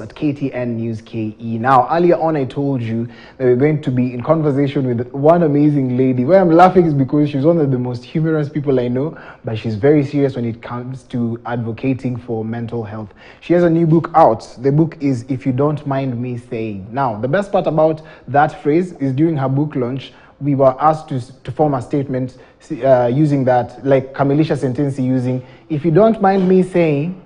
At KTN News KE. Now, earlier on, I told you that we're going to be in conversation with one amazing lady. Why I'm laughing is because she's one of the most humorous people I know, but she's very serious when it comes to advocating for mental health. She has a new book out. The book is If You Don't Mind Me Saying. Now, the best part about that phrase is during her book launch, we were asked to form a statement using that, like Kamilisha Sentensi using, if you don't mind me saying.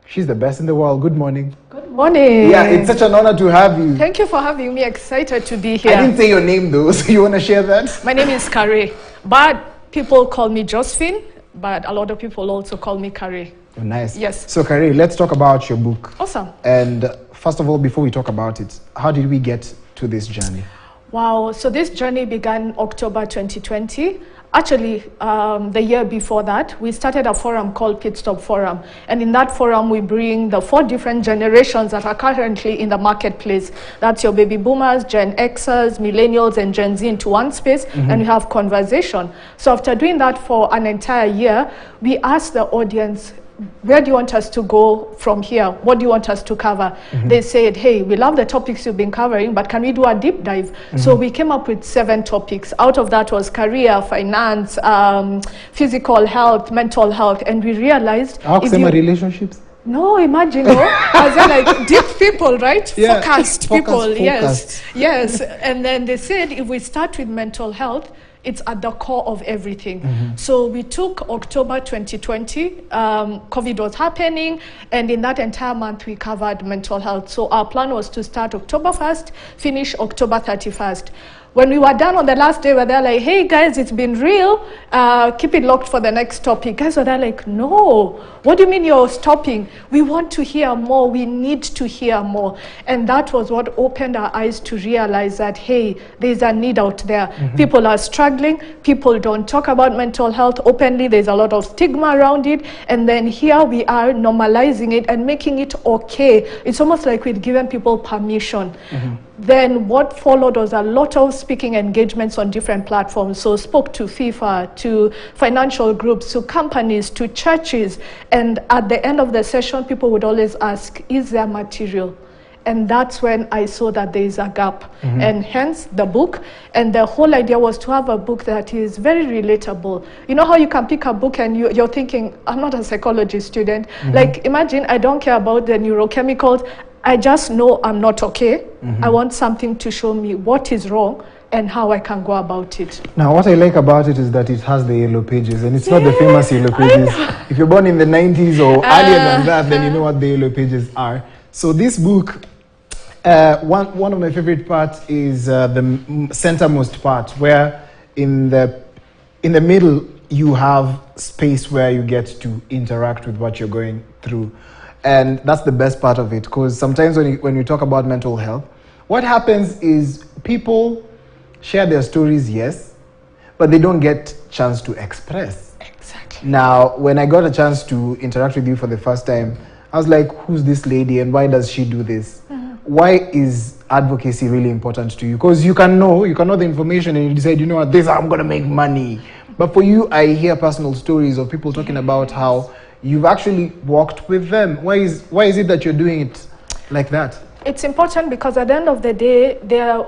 She's the best in the world. Good morning. Good morning. Yeah, it's such an honor to have you. Thank you for having me. Excited to be here. I didn't say your name though, so you want to share that? My name is Kare, but people call me Josephine, but a lot of people also call me Kare. Oh, nice. Yes. So Kare, let's talk about your book. Awesome. And first of all, before we talk about it, how did we get to this journey? Wow, so this journey began October 2020. Actually, the year before that, we started a forum called Pit Stop Forum. And in that forum, we bring the 4 different generations that are currently in the marketplace. That's your baby boomers, Gen Xers, millennials, and Gen Z into one space, and we have conversation. So after doing that for an entire year, we asked the audience, where do you want us to go from here? What do you want us to cover? They said, hey, we love the topics you've been covering, but can we do a deep dive? So we came up with 7 topics. Out of that was career, finance, physical health, mental health. And we realized... relationships? No, imagine, as in like deep people, right? Yeah. Focused people, focused. Yes. And then they said, if we start with mental health, it's at the core of everything. So we took October 2020, COVID was happening, and in that entire month we covered mental health. So our plan was to start October 1st, finish October 31st. When we were done on the last day, we were there like, hey guys, it's been real, keep it locked for the next topic. Guys were there like, no, what do you mean you're stopping? We want to hear more, we need to hear more. And that was what opened our eyes to realize that, hey, there's a need out there. People are struggling, people don't talk about mental health openly, there's a lot of stigma around it, and then here we are normalizing it and making it okay. It's almost like we've given people permission. Then what followed was a lot of speaking engagements on different platforms. So spoke to FIFA, to financial groups, to companies, to churches. And at the end of the session, people would always ask, is there material? And that's when I saw that there is a gap, and hence the book. And the whole idea was to have a book that is very relatable. You know how you can pick a book and you're thinking, I'm not a psychology student. Like imagine I don't care about the neurochemicals. I just know I'm not okay. I want something to show me what is wrong and how I can go about it. Now, what I like about it is that it has the yellow pages, and it's not the famous yellow pages. If you're born in the 90s or earlier than that, then you know what the yellow pages are. So this book, one of my favorite parts is the centermost part, where in the middle you have space where you get to interact with what you're going through. And that's the best part of it, because sometimes when you talk about mental health, what happens is people share their stories, yes, but they don't get a chance to express. Exactly. Now, when I got a chance to interact with you for the first time, I was like, who's this lady and why does she do this? Why is advocacy really important to you? Because you can know the information and you decide, you know what, this, I'm going to make money. But for you, I hear personal stories of people talking about how you've actually walked with them. Why is it that you're doing it like that? It's important because at the end of the day, there are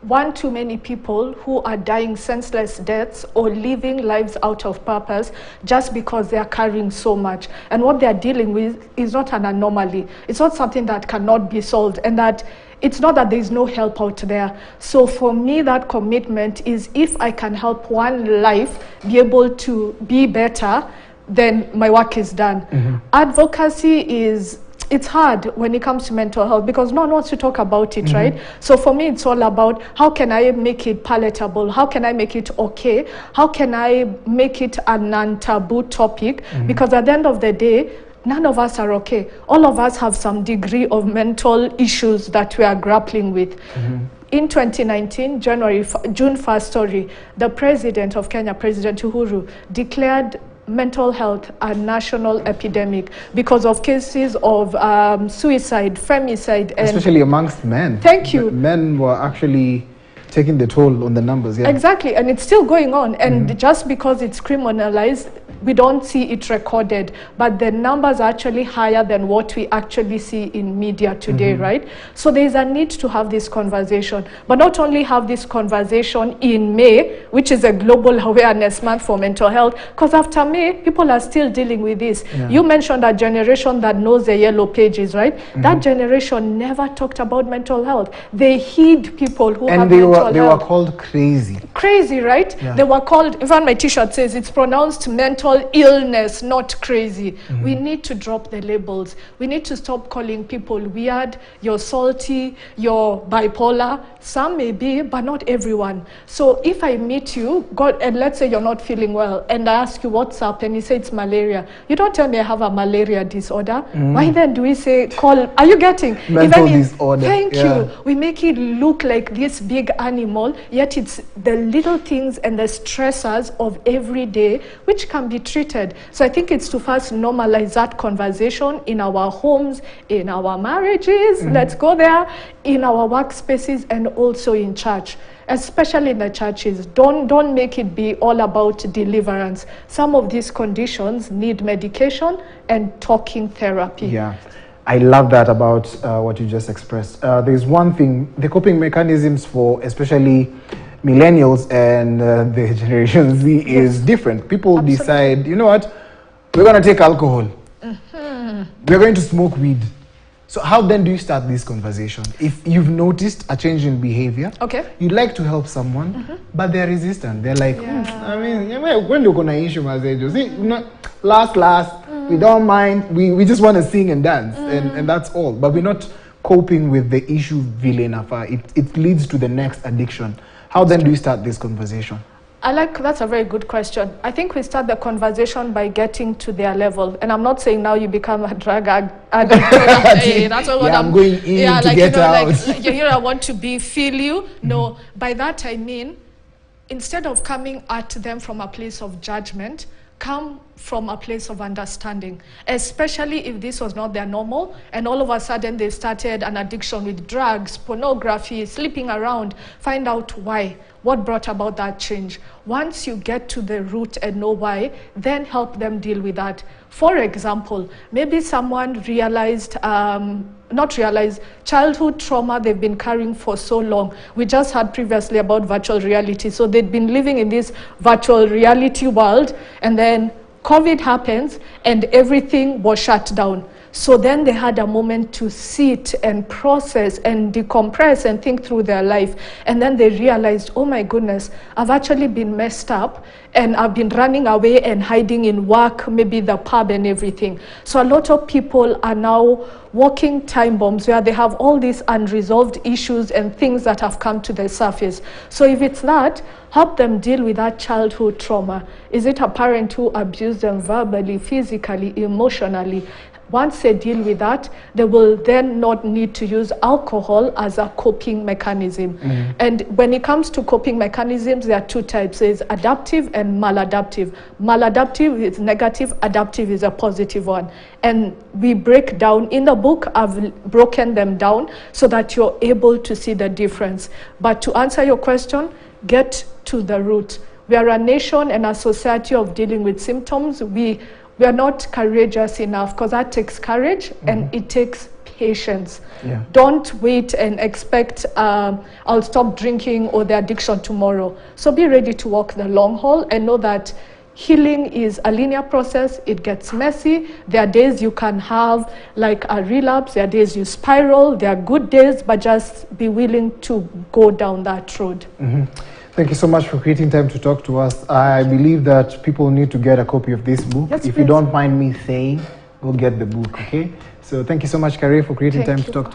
one too many people who are dying senseless deaths or living lives out of purpose just because they are carrying so much. And what they are dealing with is not an anomaly. It's not something that cannot be solved, and that it's not that there is no help out there. So for me, that commitment is, if I can help one life be able to be better, then my work is done. Advocacy it's hard when it comes to mental health because no one wants to talk about it, right? So for me, it's all about how can I make it palatable? How can I make it okay? How can I make it a non-taboo topic? Because at the end of the day, none of us are okay. All of us have some degree of mental issues that we are grappling with. In 2019, June 1st, the president of Kenya, President Uhuru, declared mental health a national epidemic because of cases of suicide, femicide, and especially amongst men. Thank you. Men were actually taking the toll on the numbers. Yeah. Exactly, and it's still going on. And just because it's criminalized, we don't see it recorded, but the numbers are actually higher than what we actually see in media today, right? So there's a need to have this conversation, but not only have this conversation in May, which is a global awareness month for mental health, because after May, people are still dealing with this. Yeah. You mentioned a generation that knows the yellow pages, right? That generation never talked about mental health. They hid people who have mental health. They were called crazy. Crazy, right? Yeah. They were called, even my t-shirt says it's pronounced mental illness, not crazy. We need to drop the labels. We need to stop calling people weird, you're salty, you're bipolar. Some may be, but not everyone. So if I meet you, and let's say you're not feeling well, and I ask you what's up, and you say it's malaria. You don't tell me I have a malaria disorder. Why then do we say, are you getting? Mental disorder. Thank you. We make it look like this big animal, yet it's the little things and the stressors of every day which can be treated. So I think it's to first normalize that conversation in our homes, in our marriages, let's go there, in our workspaces, and also in church, especially in the churches. Don't make it be all about deliverance. Some of these conditions need medication and talking therapy. Yeah. I love that about what you just expressed. There's one thing, the coping mechanisms for especially millennials and the Generation Z is different. People decide, you know what, we're going to take alcohol. We're going to smoke weed. So how then do you start this conversation? If you've noticed a change in behavior, you'd like to help someone, but they're resistant. They're like, I mean, when you're going to issue messages, last, we don't mind. We just want to sing and dance, and that's all. But we're not coping with the issue it leads to the next addiction. How then do you start this conversation? That's a very good question. I think we start the conversation by getting to their level. And I'm not saying now you become a drug addict. Hey, that's what I'm going in to get out. I want to feel you. No, by that I mean, instead of coming at them from a place of judgment, come from a place of understanding, especially if this was not their normal and all of a sudden they started an addiction with drugs, pornography, sleeping around. Find out why, what brought about that change. Once you get to the root and know why, then help them deal with that. For example, maybe someone childhood trauma they've been carrying for so long. We just heard previously about virtual reality. So they'd been living in this virtual reality world, and then COVID happens and everything was shut down. So then they had a moment to sit and process and decompress and think through their life. And then they realized, oh my goodness, I've actually been messed up and I've been running away and hiding in work, maybe the pub and everything. So a lot of people are now walking time bombs where they have all these unresolved issues and things that have come to the surface. So if it's that, help them deal with that childhood trauma. Is it a parent who abused them verbally, physically, emotionally? Once they deal with that, they will then not need to use alcohol as a coping mechanism. And when it comes to coping mechanisms, there are two types. There's adaptive and maladaptive. Maladaptive is negative, adaptive is a positive one. And we break down, in the book, I've broken them down so that you're able to see the difference. But to answer your question, get to the root. We are a nation and a society of dealing with symptoms. We are not courageous enough, because that takes courage and it takes patience. Don't wait and expect I'll stop drinking or the addiction tomorrow. So be ready to walk the long haul and know that healing is a linear process. It gets messy. There are days you can have like a relapse. There are days you spiral. There are good days, but just be willing to go down that road. Thank you so much for creating time to talk to us. I believe that people need to get a copy of this book. Yes, if you don't mind me saying, go get the book, okay? So thank you so much, Carrie, for creating time to talk to us.